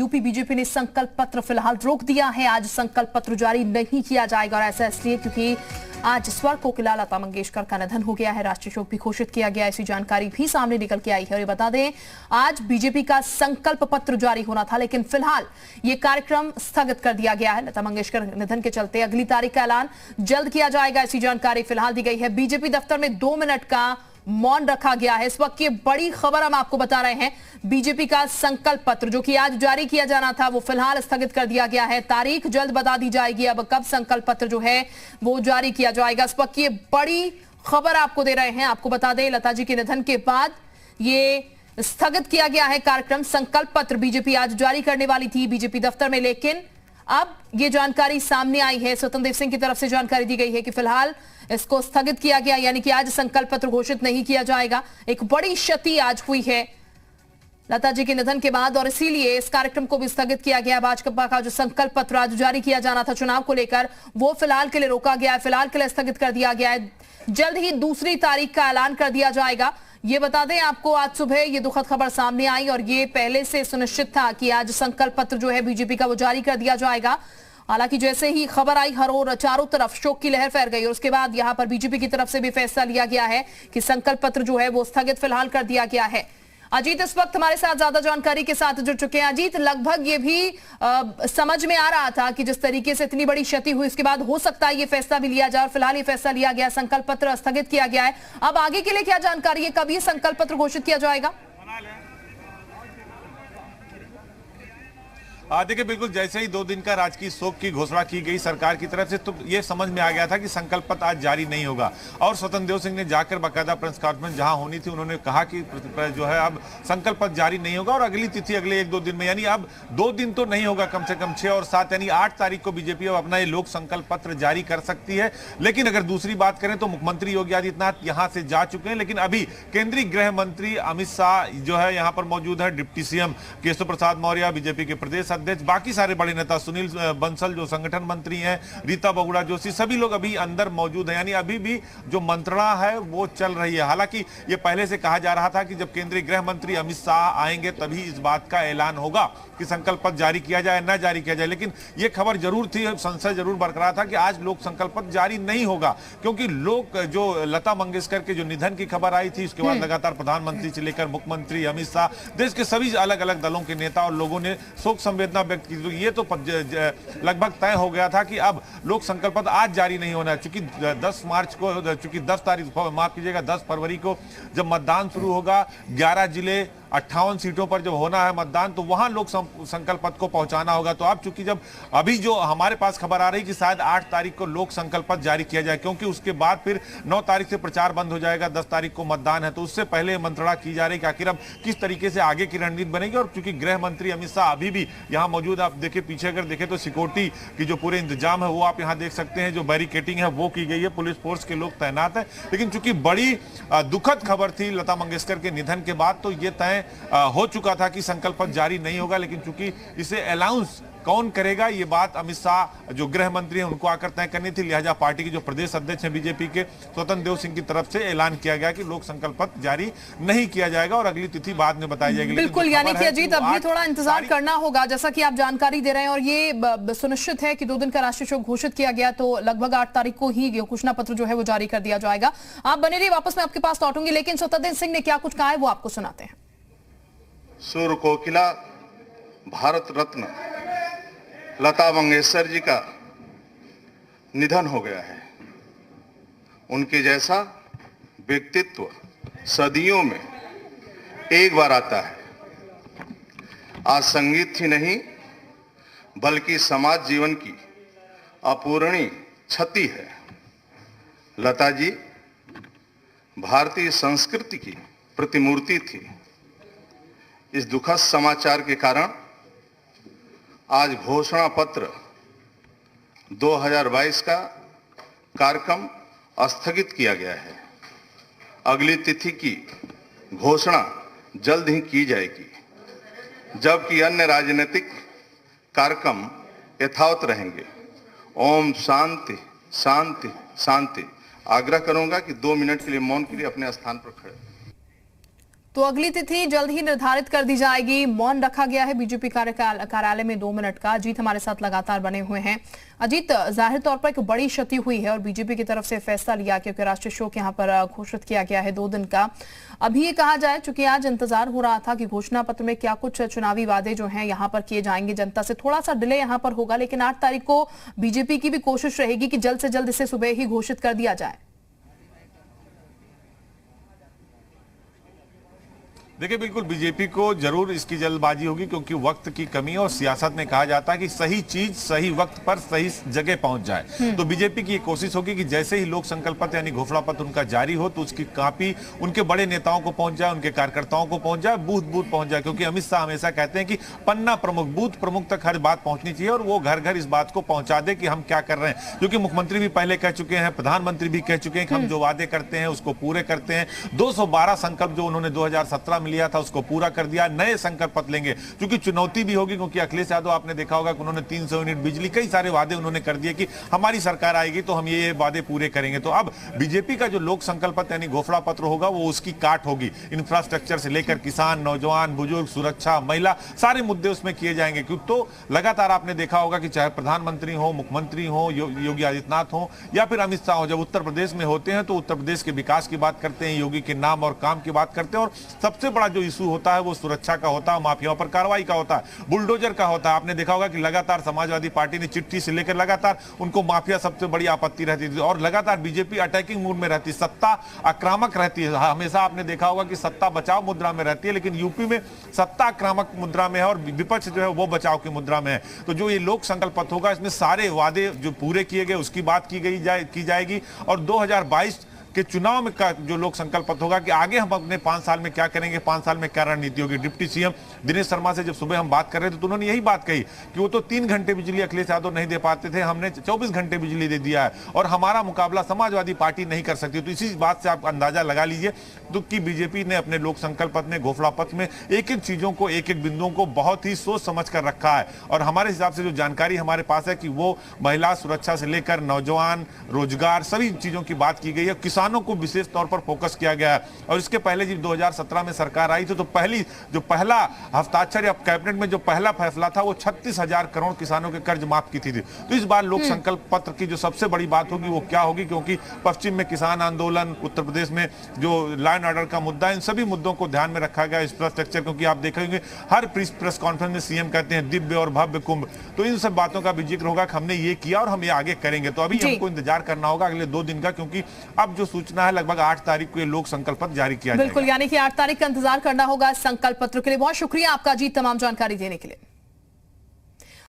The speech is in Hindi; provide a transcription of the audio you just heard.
यूपी बीजेपी ने संकल्प पत्र फिलहाल रोक दिया है। आज संकल्प पत्र जारी नहीं किया जाएगा और ऐसा इसलिए क्योंकि आज स्वर कोकिला लता मंगेशकर का निधन हो गया है। राष्ट्रीय शोक भी घोषित किया गया, ऐसी जानकारी भी सामने निकल के आई है। और ये बता दें, आज बीजेपी का संकल्प पत्र जारी होना था, लेकिन फिलहाल ये कार्यक्रम स्थगित कर दिया गया है। लता मंगेशकर निधन के चलते अगली तारीख का ऐलान जल्द किया जाएगा, ऐसी जानकारी फिलहाल दी गई है। बीजेपी दफ्तर में 2 मिनट का मौन रखा गया है। इस वक्त ये बड़ी खबर हम आपको बता रहे हैं, बीजेपी का संकल्प पत्र जो कि आज जारी किया जाना था वो फिलहाल स्थगित कर दिया गया है। तारीख जल्द बता दी जाएगी, अब कब संकल्प पत्र जो है वो जारी किया जाएगा। इस वक्त ये बड़ी खबर आपको दे रहे हैं। आपको बता दें, लता जी के निधन के बाद ये स्थगित किया गया है कार्यक्रम। संकल्प पत्र बीजेपी आज जारी करने वाली थी बीजेपी दफ्तर में, लेकिन अब ये जानकारी सामने आई है, स्वतंत्र देव सिंह की तरफ से जानकारी दी गई है कि फिलहाल इसको स्थगित किया गया, यानी कि आज संकल्प पत्र घोषित नहीं किया जाएगा। एक बड़ी क्षति आज हुई है लता जी के निधन के बाद और इसीलिए इस कार्यक्रम को भी स्थगित किया गया। भाजपा का जो संकल्प पत्र आज जारी किया जाना था चुनाव को लेकर, वो फिलहाल के लिए रोका गया है, फिलहाल के लिए स्थगित कर दिया गया है। जल्द ही दूसरी तारीख का ऐलान कर दिया जाएगा। ये बता दें आपको, आज सुबह ये दुखद खबर सामने आई और ये पहले से सुनिश्चित था कि आज संकल्प पत्र जो है बीजेपी का वो जारी कर दिया जाएगा। हालांकि जैसे ही खबर आई, हर ओर चारों तरफ शोक की लहर फैल गई और उसके बाद यहां पर बीजेपी की तरफ से भी फैसला लिया गया है कि संकल्प पत्र जो है वो स्थगित फिलहाल कर दिया गया है। अजीत इस वक्त हमारे साथ ज्यादा जानकारी के साथ जुड़ चुके हैं। अजीत, लगभग ये भी समझ में आ रहा था कि जिस तरीके से इतनी बड़ी क्षति हुई उसके बाद हो सकता है ये फैसला भी लिया जाए और फिलहाल ये फैसला लिया गया, संकल्प पत्र स्थगित किया गया है। अब आगे के लिए क्या जानकारी है, कब ये संकल्प पत्र घोषित किया जाएगा? देखिए, बिल्कुल जैसे ही 2 दिन का राजकीय शोक की घोषणा की गई सरकार की तरफ से, तो ये समझ में आ गया था कि संकल्प पत्र आज जारी नहीं होगा। और स्वतंत्र देव सिंह ने जाकर बाकायदा प्रेस कॉन्फ्रेंस जहां होनी थी, उन्होंने कहा कि जो है अब संकल्प पत्र जारी नहीं होगा और अगली तिथि अगले 1-2 दिन में, यानी अब 2 दिन तो नहीं होगा, कम से कम 6 और 7 यानी 8 तारीख को बीजेपी अब अपना ये लोक संकल्प पत्र जारी कर सकती है। लेकिन अगर दूसरी बात करें तो मुख्यमंत्री योगी आदित्यनाथ यहां से जा चुके हैं, लेकिन अभी केंद्रीय गृह मंत्री अमित शाह जो है यहां पर मौजूद है, deputy CM Keshav Prasad Maurya, BJP के प्रदेश अध्यक्ष, बाकी सारे बड़े नेता, सुनील बंसल जो संगठन मंत्री हैं, रीता बहुगुणा जोशी, सभी लोग अभी अंदर मौजूद हैं। यानी अभी भी जो मंत्रणा है वो चल रही है। हालांकि ये पहले से कहा जा रहा था कि जब केंद्रीय गृह मंत्री अमित शाह आएंगे तभी इस बात का ऐलान होगा कि संकल्प पत्र जारी किया जाए न जारी किया जाए। लेकिन यह खबर जरूर थी, संशय जरूर बरकरार था कि आज लोक संकल्प पत्र जारी नहीं होगा, क्योंकि लोग जो लता मंगेशकर के जो निधन की खबर आई थी उसके बाद लगातार प्रधानमंत्री से लेकर मुख्यमंत्री अमित शाह, देश के सभी अलग अलग दलों के नेता और लोगों ने शोक संवेदना व्यक्त की। ये तो लगभग तय हो गया था कि अब लोक संकल्प पत्र आज जारी नहीं होना है, चूंकि 10 मार्च को, चूंकि 10 तारीख, माफ कीजिएगा 10 फरवरी को जब मतदान शुरू होगा, 11 जिले 58 सीटों पर जब होना है मतदान, तो वहां लोक संकल्प पत्र को पहुंचाना होगा। तो अब चूंकि जब अभी जो हमारे पास खबर आ रही कि शायद 8 तारीख को लोक संकल्प पत्र जारी किया जाए, क्योंकि उसके बाद फिर 9 तारीख से प्रचार बंद हो जाएगा, 10 तारीख को मतदान है, तो उससे पहले मंत्रणा की जा रही कि आखिर अब किस तरीके से आगे की रणनीति बनेगी। और चूंकि गृह मंत्री अमित शाह अभी भी यहाँ मौजूद, आप देखिए पीछे अगर देखें तो सिक्योरिटी की जो पूरे इंतजाम है वो आप यहाँ देख सकते हैं, जो बैरिकेटिंग है वो की गई है, पुलिस फोर्स के लोग तैनात है। लेकिन चूंकि बड़ी दुखद खबर थी लता मंगेशकर के निधन के बाद, तो ये तय हो चुका था कि संकल्प पत्र जारी नहीं होगा। लेकिन चूंकि इसे अनाउंस कौन करेगा, ये बात अमित शाह जो गृह मंत्री हैं उनको आकर तय करनी थी, लिहाजा पार्टी के जो प्रदेश अध्यक्ष हैं बीजेपी के स्वतंत्र देव सिंह की तरफ से ऐलान किया गया कि लोक संकल्प पत्र जारी नहीं किया जाएगा और अगली तिथि बाद में बताई जाएगी। बिल्कुल, यानी कि अजीत अब भी थोड़ा इंतजार करना होगा, जैसा कि आप जानकारी दे रहे हैं। और ये सुनिश्चित है कि 2 दिन का राष्ट्रीय शोक घोषित किया गया, तो लगभग 8 तारीख को ही घोषणा पत्र जो है वो जारी कर दिया जाएगा। आप बने रहिए, वापस मैं आपके पास लौटूंगी, लेकिन स्वतंत्र देव सिंह ने क्या कुछ कहा है वो आपको सुनाते हैं। सुर कोकिला भारत रत्न लता मंगेशकर जी का निधन हो गया है। उनके जैसा व्यक्तित्व सदियों में एक बार आता है। आज संगीत ही नहीं बल्कि समाज जीवन की अपूरणीय क्षति है। लता जी भारतीय संस्कृति की प्रतिमूर्ति थी। इस दुखद समाचार के कारण आज घोषणा पत्र 2022 का कार्यक्रम स्थगित किया गया है। अगली तिथि की घोषणा जल्द ही की जाएगी, जबकि अन्य राजनीतिक कार्यक्रम यथावत रहेंगे। ओम शांति शांति शांति। आग्रह करूंगा कि 2 मिनट के लिए मौन के लिए अपने स्थान पर खड़े। तो अगली तिथि जल्द ही निर्धारित कर दी जाएगी। मौन रखा गया है बीजेपी कार्यालय में 2 मिनट का। अजीत हमारे साथ लगातार बने हुए हैं। अजीत, जाहिर तौर पर एक बड़ी क्षति हुई है और बीजेपी की तरफ से फैसला लिया क्योंकि राष्ट्रीय शोक यहां पर घोषित किया गया है 2 दिन का। अभी ये कहा जाए, चूंकि आज इंतजार हो रहा था कि घोषणा पत्र में क्या कुछ चुनावी वादे जो हैं यहां पर किए जाएंगे, जनता से थोड़ा सा डिले यहां पर होगा, लेकिन 8 तारीख को बीजेपी की भी कोशिश रहेगी कि जल्द से जल्द इसे सुबह ही घोषित कर दिया जाए। देखिए, बिल्कुल बीजेपी को जरूर इसकी जल्दबाजी होगी क्योंकि वक्त की कमी और सियासत में कहा जाता है कि सही चीज सही वक्त पर सही जगह पहुंच जाए। तो बीजेपी की ये कोशिश होगी कि जैसे ही लोक संकल्प पत्र यानी घोषणा पत्र उनका जारी हो तो उसकी कॉपी उनके बड़े नेताओं को पहुंच जाए, उनके कार्यकर्ताओं को पहुंच जाए, बूथ बूथ पहुंच जाए। क्योंकि अमित शाह हमेशा कहते हैं कि पन्ना प्रमुख, बूथ प्रमुख तक हर बात पहुंचनी चाहिए और वो घर घर इस बात को पहुंचा दे कि हम क्या कर रहे हैं। क्योंकि मुख्यमंत्री भी पहले कह चुके हैं, प्रधानमंत्री भी कह चुके हैं कि हम जो वादे करते हैं उसको पूरे करते हैं। 212 संकल्प जो उन्होंने 2017 में लिया था उसको पूरा कर दिया। नए संकल्प पत्र लेंगे क्योंकि चुनौती भी होगी, क्योंकि अखिलेश यादव आपने देखा होगा कि उन्होंने 300 यूनिट बिजली, कई सारे वादे उन्होंने कर दिए कि हमारी सरकार आएगी तो हम ये वादे पूरे करेंगे। तो अब बीजेपी का जो लोक संकल्प पत्र यानी घोषणा पत्र होगा वो उसकी काट होगी। इंफ्रास्ट्रक्चर से लेकर किसान, नौजवान, बुजुर्ग, सुरक्षा, महिला, सारे मुद्दे उसमें किए जाएंगे। क्योंकि तो लगातार आपने देखा होगा कि चाहे प्रधानमंत्री हो, मुख्यमंत्री हो, योगी आदित्यनाथ हो या फिर अमित शाह हो, जब उत्तर प्रदेश में होते हैं तो उत्तर प्रदेश के विकास की बात करते हैं, योगी के नाम और काम की बात करते हैं। और सबसे बड़ा जो इशू होता है वो सुरक्षा का होता है, माफियाओं पर कार्रवाई का होता है, बुलडोजर का होता है। आपने देखा होगा कि लगातार समाजवादी पार्टी ने चिट्ठी से लेकर लगातार उनको माफिया सबसे बड़ी आपत्ति रहती थी और लगातार बीजेपी अटैकिंग मूड में रहती, सत्ता आक्रामक रहती है। हमेशा आपने देखा होगा कि सत्ता बचाव मुद्रा में रहती है, लेकिन यूपी में सत्ता आक्रामक मुद्रा में है और विपक्ष जो है वो बचाव की मुद्रा में है। तो जो ये लोक संकल्प पत्र होगा इसमें सारे वादे जो पूरे किए गए उसकी बात की जाएगी और 2022 के चुनाव में का जो लोक संकल्प पत्र होगा कि आगे हम अपने 5 साल में क्या करेंगे, 5 साल में क्या रणनीति होगी। डिप्टी सीएम दिनेश शर्मा से जब सुबह हम बात कर रहे थे तो उन्होंने यही बात कही कि वो तो 3 घंटे बिजली अखिलेश यादव नहीं दे पाते थे, हमने 24 घंटे बिजली दे दिया है और हमारा मुकाबला समाजवादी पार्टी नहीं कर सकती। तो इसी बात से आप अंदाजा लगा लीजिए तो कि बीजेपी ने अपने लोक संकल्प पत्र में, घोषणा पत्र में एक एक चीजों को, एक एक बिंदुओं को बहुत ही सोच समझ कर रखा है। और हमारे हिसाब से जो जानकारी हमारे पास है कि वो महिला सुरक्षा से लेकर नौजवान, रोजगार, सभी चीजों की बात की गई है। किसानों को विशेष तौर पर फोकस किया गया है। और इसके पहले जब 2017 में सरकार आई थी तो पहला हस्ताक्षर या कैबिनेट में जो पहला फैसला था वो 36,000 करोड़ किसानों के कर्ज माफ की थी। तो इस बार लोक संकल्प पत्र की जो सबसे बड़ी बात होगी वो क्या होगी, क्योंकि पश्चिम में किसान आंदोलन, उत्तर प्रदेश में जो लॉ एंड ऑर्डर का मुद्दा, इन सभी मुद्दों को ध्यान में रखा गया। इंफ्रास्ट्रक्चर, क्योंकि आप देखेंगे हर प्रेस कॉन्फ्रेंस में सीएम कहते हैं दिव्य और भव्य कुंभ, तो इन सब बातों का भी जिक्र होगा कि हमने ये किया और हम ये आगे करेंगे। तो अभी हमको इंतजार करना होगा अगले 2 दिन का, क्योंकि अब जो सूचना है लगभग 8 तारीख को ये लोक संकल्प पत्र जारी किया जाएगा। बिल्कुल, यानी कि 8 तारीख का इंतजार करना होगा संकल्प पत्र के लिए। बहुत शुक्रिया आपका जी तमाम जानकारी देने के लिए।